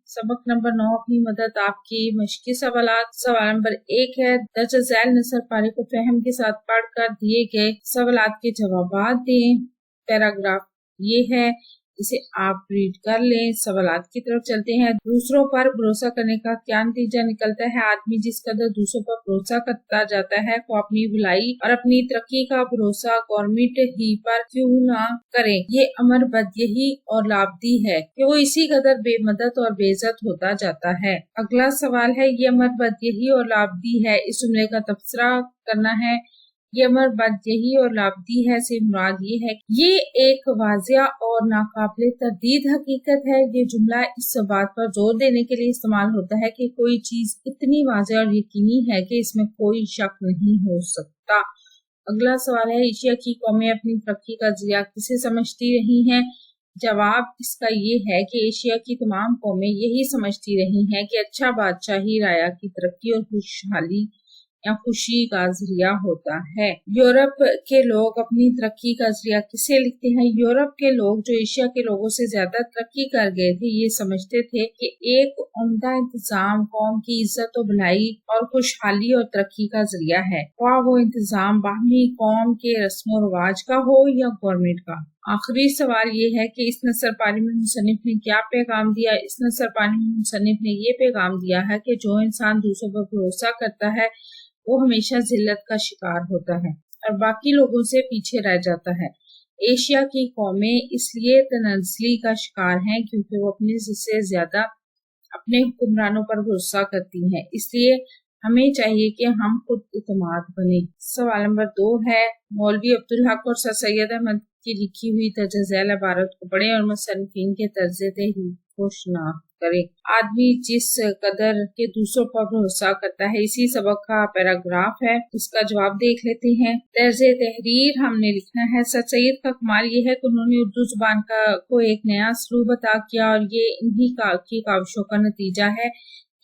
सबक नंबर 9 अपनी मदद आपकी मश्की सवालात। सवाल नंबर 1 है, दर्ज झैल नसर पारी को फहम के साथ पढ़कर दिए गए सवालात के जवाबात दें। पैराग्राफ ये है, इसे आप रीड कर लें। सवालात की तरफ चलते हैं। दूसरों पर भरोसा करने का क्या नतीजा निकलता है? आदमी जिस कदर दूसरों पर भरोसा करता जाता है, वो अपनी भलाई और अपनी तरक्की का भरोसा गवर्नमेंट ही पर क्यों ना करे। ये अमर बदयही और लाभदी है कि वो इसी कदर बेमदद और बेइज्जत होता जाता है। अगला सवाल है, ये अमर बदयही और लाभदी है, इस जुमले का तबसरा करना है। ये अमर बदयही और लाभदी है से मुराद ये है, ये एक वाजिया और नाकाबिले तरदीद हकीकत है। ये जुमला इस बात पर जोर देने के लिए इस्तेमाल होता है कि कोई चीज इतनी वाजिया और यकीनी है कि इसमें कोई शक नहीं हो सकता। अगला सवाल है, एशिया की कौमें अपनी तरक्की का जरिया किसे समझती रही हैं? जवाब इसका ये है कि एशिया की तमाम कौमें यही समझती रही हैं कि अच्छा बादशाह ही राया की तरक्की और खुशहाली या खुशी का जरिया होता है। यूरोप के लोग अपनी तरक्की का जरिया किसे लिखते हैं? यूरोप के लोग जो एशिया के लोगों से ज्यादा तरक्की कर गए थे, ये समझते थे कि एक उम्दा इंतजाम कौम की इज्जत और भलाई और खुशहाली और तरक्की का जरिया है, वह वो इंतजाम बाहमी कौम के रस्म रिवाज का हो या गवर्नमेंट का। आखिरी सवाल ये है कि इस नसर पारी में मुसन्निफ ने क्या पैगाम दिया? इस नसर पारी में मुसन्निफ ने ये पैगाम दिया है कि जो इंसान दूसरों पर भरोसा करता है वो हमेशा जिल्लत का शिकार होता है और बाकी लोगों से पीछे रह जाता है। एशिया की कौमें इसलिए तनज़्ज़ुली का शिकार हैं क्योंकि वो अपने से ज्यादा अपने हुक्मरानों पर भरोसा करती हैं। इसलिए हमें चाहिए कि हम खुद इत्मीनान बने। सवाल नंबर 2 है, मौलवी अब्दुल हक और सर सैयद अहमद की लिखी हुई दर्ज झैल इबारत को पढ़ें और मुसन्निफीन के तर्ज तहरीर को शनाख्त करें। आदमी जिस कदर के दूसरों पर भरोसा करता है, इसी सबक का पैराग्राफ है, इसका जवाब देख लेते हैं। तर्ज तहरीर हमने लिखना है, सर सैयद का कमाल ये है कि उन्होंने उर्दू जुबान को एक नया असलूब अता किया और ये इन्हीं की काविशों का नतीजा है।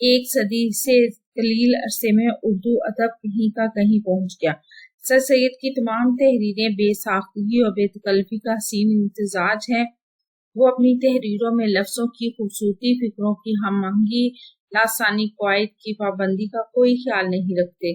एक सदी से कलील अरसे में उर्दू अदब कहीं का कहीं पहुंच गया। सर सैयद की तमाम तहरीरें बेसाख्तगी और बेतकल्फी का हसीन इम्तिजाज है। वो अपनी तहरीरों में लफ्जों की खूबसूरती, फिक्रों की हमआहंगी, लासानी कवायद की पाबंदी का कोई ख्याल नहीं रखते।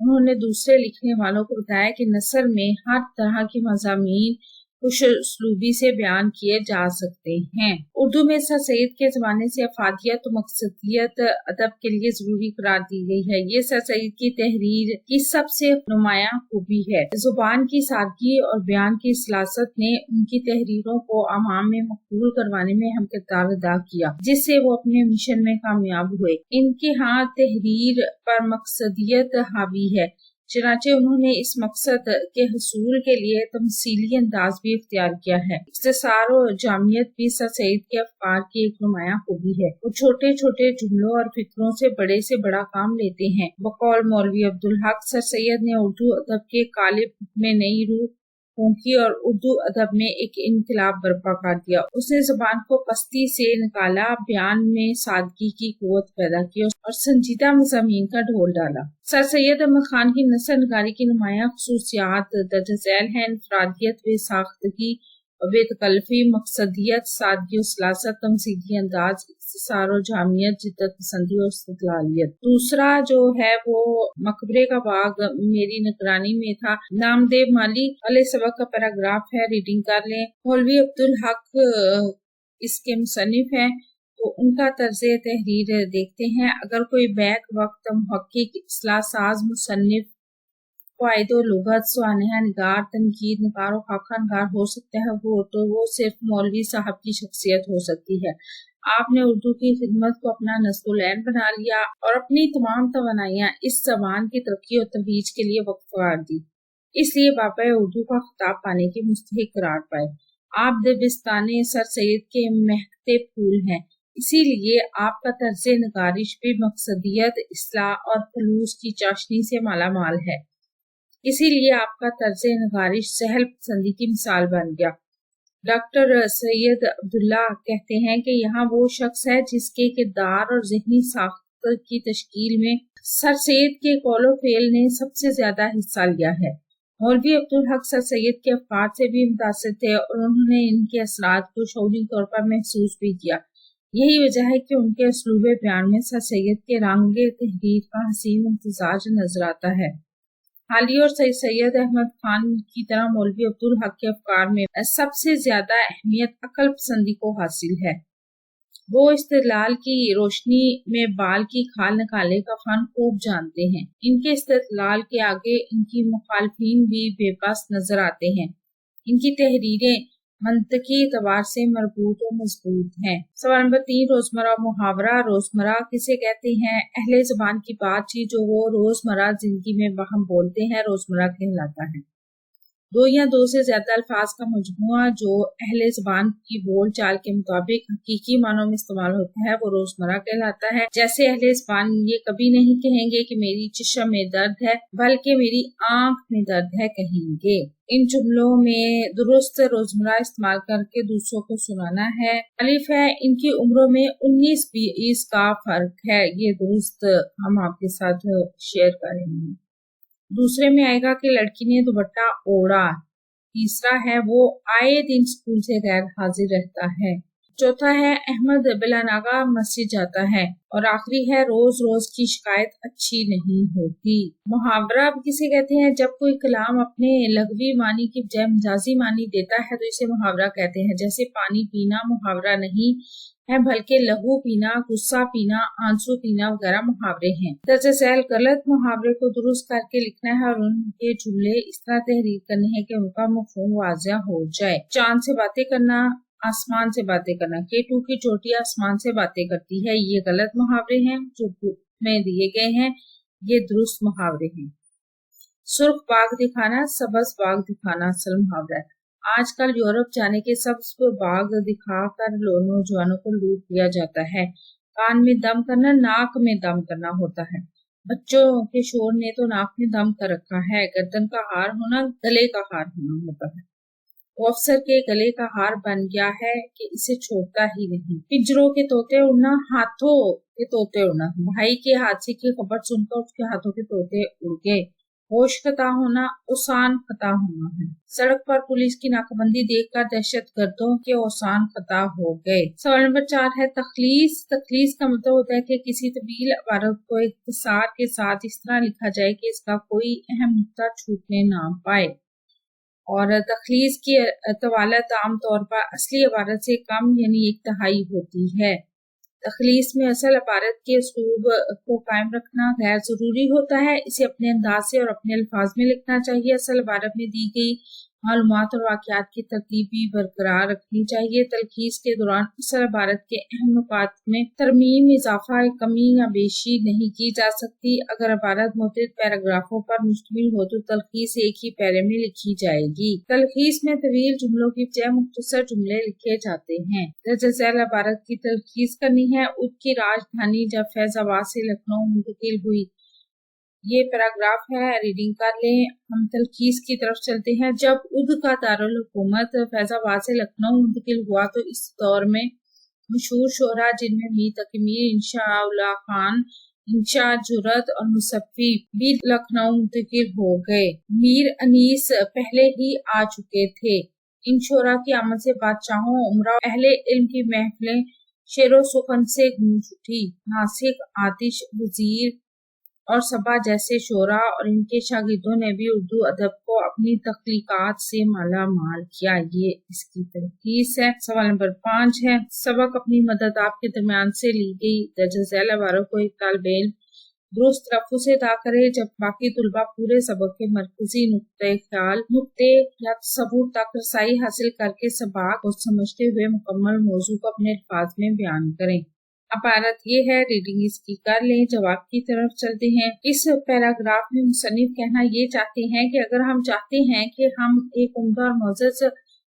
उन्होंने दूसरे लिखने वालों को बताया कि नसर में हर तरह की मज़ामीन खुश उसलूबी से बयान किए जा सकते हैं। उर्दू में सर सैयद के जमाने से अफादियत और मकसदियत अदब के लिए जरूरी करार दी गई है। ये सर सैयद की तहरीर की सबसे नुमायां खूबी है। जुबान की सादगी और बयान की सलासत ने उनकी तहरीरों को अवाम में मकबूल करवाने में अहम किरदार अदा किया, जिससे वो अपने मिशन में कामयाब हुए। इनके यहाँ तहरीर पर मकसदियत हावी है, चनाचे उन्होंने इस मकसद के हसूल के लिए तमसीली अंदाज भी इख्तियार किया है। इख्तिसार और जामियत भी सर सैयद के अफकार की एक नुमायां खूबी है। वो छोटे छोटे जुमलों और फिक्रों से बड़ा काम लेते हैं। बकौल मौलवी अब्दुल हक, सर सैयद ने उर्दू अदब के कालिब में नई रूह फूंकी और उर्दू अदब में एक इनकलाब बर्पा कर दिया। उसने जुबान को पस्ती से निकाला, बयान में सादगी की कुव्वत पैदा की और संजीदा मज़ामीन का ढोल डाला। सर सैयद अहमद खान की नसर निगारी की नुमायां खसूसियात दर्ज झैल हैं, इनफरादियत, बेसाख्तगी और बेतकल्फी, मकसदियत, सादगी और सलासत, तमसीली अंदाज, इख्तिसार और जामियत, जिद्दत पसंदी और इस्तिक़लालियत। दूसरा जो है वो मकबरे का बाग मेरी निगरानी में था, नामदेव माली वाले सबक का पैराग्राफ है, रीडिंग कर लें। मौलवी अब्दुल हक इसके मुसन्निफ हैं, तो उनका तर्ज तहरीर देखते हैं। अगर कोई बैक वक्त मुहक्किक, इस्लाह साज, मुसन्निफ, क़वाइद लुग़त, स्वानिहा निगार, तनकीद निगार और खाका निगार हो सकता है, वो सिर्फ मौलवी साहब की शख्सियत हो सकती है। आपने उर्दू की खिदमत को अपना नस्बुल-ऐन बना लिया और अपनी तमाम तवानाइयां इस ज़बान की तरक्की और तरोईज के लिए वक्फ कर दी, इसलिए बाबा उर्दू का खिताब पाने के मुस्तहिक करार पाए। आप दिबिस्ताने सर सैयद के महकते फूल हैं, इसीलिए आपका तर्ज निगारिश भी मकसदियत, इस्लाह और खलूस की चाशनी से माला माल है। इसीलिए आपका तर्ज निगारिश सहल पसंदी की मिसाल बन गया। डॉक्टर सैयद अब्दुल्ला कहते हैं कि यहाँ वो शख्स है जिसके किरदार और ज़हनी साख्त की तश्कील में सर सैयद के कौलो फेल ने सबसे ज्यादा हिस्सा लिया है। मौलवी अब्दुल हक सर सैयद के अफकार से भी मुतासिर थे और उन्होंने इनके असरात को शऊरी तौर पर महसूस भी किया। यही वजह है कि उनके असलूब बयान में सर सैयद के रंग तहरीर का हसीन इम्तिजाज नजर आता है। हाली और सैयद अहमद खान की तरह मौलवी अब्दुल हक के अफकार में सबसे ज्यादा अहमियत अकल पसंदी को हासिल है। वो इस्तिदलाल की रोशनी में बाल की खाल निकालने का फन खूब जानते हैं। इनके इस्तिदलाल के आगे इनकी मुखालफीन भी बेबस नजर आते हैं। इनकी तहरीरें मंतकी एतबार से मरबूत और मजबूत हैं। सवाल नंबर 3, रोजमर्रा मुहावरा। रोजमर्रा किसे कहते हैं? अहले ज़बान की बातचीत जो वो रोजमर्रा जिंदगी में हम बोलते हैं, रोजमर्रा कहलाता है। दो या दो से ज्यादा अल्फाज का मजमुआ जो अहले ज़बान की बोल चाल के मुताबिक हकीकी मानों में इस्तेमाल होता है, वो रोजमर्रा कहलाता है। जैसे अहले ज़बान ये कभी नहीं कहेंगे कि मेरी चश्म में दर्द है, बल्कि मेरी आंख में दर्द है कहेंगे। इन जुमलों में दुरुस्त रोजमर्रा इस्तेमाल करके दूसरों को सुनाना है। अलिफ है, इनकी उम्रों में 19-20 का फर्क है। ये दुरुस्त हम आपके साथ शेयर करेंगे। दूसरे में आएगा कि लड़की ने दुपट्टा ओढ़ा। तीसरा है वो आए दिन स्कूल से गैर हाजिर रहता है। चौथा है अहमद बिलानागा मस्जिद जाता है। और आखिरी है रोज रोज की शिकायत अच्छी नहीं होती। मुहावरा किसे कहते हैं? जब कोई कलाम अपने लग़वी मानी की बजाय मजाजी मानी देता है तो इसे मुहावरा कहते हैं। जैसे पानी पीना मुहावरा नहीं है, बल्कि लहू पीना, गुस्सा पीना, आंसू पीना वगैरह मुहावरे हैं। दर्जे झैल गलत मुहावरे को दुरुस्त करके लिखना है और उनके जुमले इस तरह तहरीर करने हैं कि उनका मफ़हूम वाज़िह हो जाए। चांद से बातें करना, आसमान से बातें करना। केटू की चोटी आसमान से बातें करती है, ये गलत मुहावरे हैं जो में दिए गए हैं, ये दुरुस्त मुहावरे हैं। सुर्ख बाग दिखाना, सब्ज बाग दिखाना असल मुहावरा है। आजकल यूरोप जाने के सब बाग दिखाकर नौजवानों को लूट लिया जाता है। कान में दम करना, नाक में दम करना होता है। बच्चों के शोर ने तो नाक में दम कर रखा है। गर्दन का हार होना, गले का हार होना होता है। वो अफसर के गले का हार बन गया है कि इसे छोड़ता ही नहीं। पिंजरों के तोते उड़ना, हाथों के तोते उड़ना। भाई के हादसे की खबर सुनकर उसके हाथों के तोते उड़ गए। होश खता होना, ओसान खता होना है। सड़क पर पुलिस की नाकाबंदी देखकर दहशत गर्दों के ओसान खता हो गए। सवाल नंबर 4 है तखलीस। तखलीस का मतलब होता है कि किसी तवील इबारत को इख्तिसार के साथ इस तरह लिखा जाए कि इसका कोई अहम नुक्ता छूटने ना पाए। और तखलीस की तवालत आमतौर पर असली इबारत से कम यानी 1/3 होती है। तखलीस में असल इबारत के उसलूब को कायम रखना गैर जरूरी होता है। इसे अपने अंदाज से और अपने अल्फाज में लिखना चाहिए। असल इबारत में दी गई मालूमात और वाक़यात की तरतीब भी बरकरार रखनी चाहिए। तलखीस के दौरान असल इबारत के अहम नुकात में तरमीम, इजाफा, कमी या बेशी नहीं की जा सकती। अगर इबारत मुख्तलिफ पैराग्राफों पर मुश्तमिल हो तो तलखीस एक ही पैरे में लिखी जाएगी। तलखीस में तवील जुमलों की बजाय मुख्तसर जुमले लिखे जाते हैं। दर्जे झैल इबारत की तलखीस करनी है। उद की राजधानी जब फैजाबाद से लखनऊ मुंतकिल हुई। ये पैराग्राफ है, रीडिंग कर लें। हम तलखीस की तरफ चलते हैं। जब उद का दारुल हुकूमत फैजाबाद से लखनऊ मुंतकिल हुआ तो इस दौर में मशहूर शोरा जिनमें मीर तकी मीर, इंशा उल्लाह खान, इंशा जुरत और मुसफ़ी भी लखनऊ मुंतकिल हो गए। मीर अनीस पहले ही आ चुके थे। इन शोरा की आमद से बादशाहों, उमरा, अहले इल्म की महफिलें शेरो सुखन से गूंज उठी। नासिक, आतिश, वजीर और सबा जैसे शोरा और इनके शागिर्दों ने भी उर्दू अदब को अपनी तख्लीकात से माला माल किया। ये इसकी तलखीस है। सवाल नंबर 5 है सबक अपनी मदद आपके दरमियान से ली गई दर्जे झैल इबारत को एक तालिबे इल्म दुरुस्त तलफ़्फ़ुज़ से अदा करे जब बाकी तुलबा पूरे सबक के मरकजी नुक्ते या तसव्वुर तक रसाई हासिल करके सबाक को समझते हुए मुकम्मल मौजू को अपने अल्फाज में बयान करें। इबारत ये है, रीडिंग इसकी कर लें। जवाब की तरफ चलते हैं। इस पैराग्राफ में मुसन्निफ कहना ये चाहते हैं कि अगर हम चाहते हैं कि हम एक उम्दा और मोअज़्ज़ज़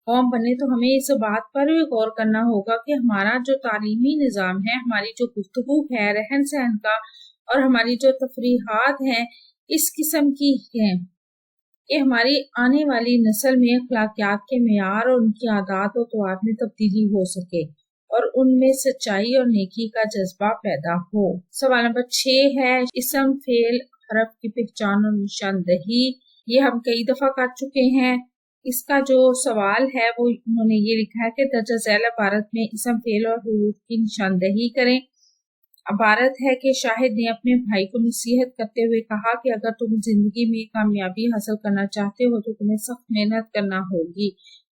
कौम बने तो हमें इस बात पर भी गौर करना होगा कि हमारा जो तालीमी निज़ाम है, हमारी जो गुफ्तगू है, रहन सहन का और हमारी जो तफरीहात हैं इस किस्म की हैं कि हमारी आने वाली नस्ल में अखलाकियात के मेयार और उनकी आदत और तौर में तब्दीली हो सके और उनमें सच्चाई और नेकी का जज्बा पैदा हो। सवाल नंबर 6 है इसम, फेल, हरफ की पहचान और निशानदही। ये हम कई दफा कर चुके हैं। اس کا جو سوال ہے وہ انہوں نے یہ لکھا ہے کہ درجہ ذیل عبارت میں اسم فعل اور حروف کی نشاندہی کریں۔ عبارت ہے کہ شاہد نے اپنے بھائی کو نصیحت کرتے ہوئے کہا کہ اگر تم زندگی میں کامیابی حاصل کرنا چاہتے ہو تو تمہیں سخت محنت کرنا ہوگی،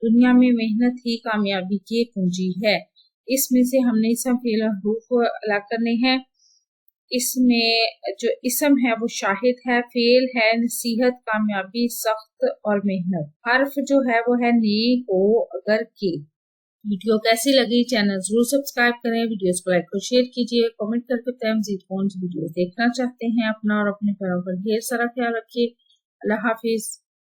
دنیا میں محنت ہی کامیابی کی کنجی ہے۔ اس میں سے ہم نے اسم فعل اور حروف کو الگ کرنے ہیں۔ اس میں جو اسم ہے وہ شاہد ہے، فعل ہے نصیحت، کامیابی، سخت اور محنت، حرف جو ہے وہ ہے نے، ہو، اگر، کے۔ ویڈیو کیسی لگی چینل ضرور سبسکرائب کریں، ویڈیوز کو لائک اور شیئر کیجیے، کمنٹ کر کے بتائیں مزید کون سی ویڈیوز دیکھنا چاہتے ہیں۔ اپنا اور اپنے پیاروں پر ڈھیر سارا خیال رکھیے۔ اللہ حافظ۔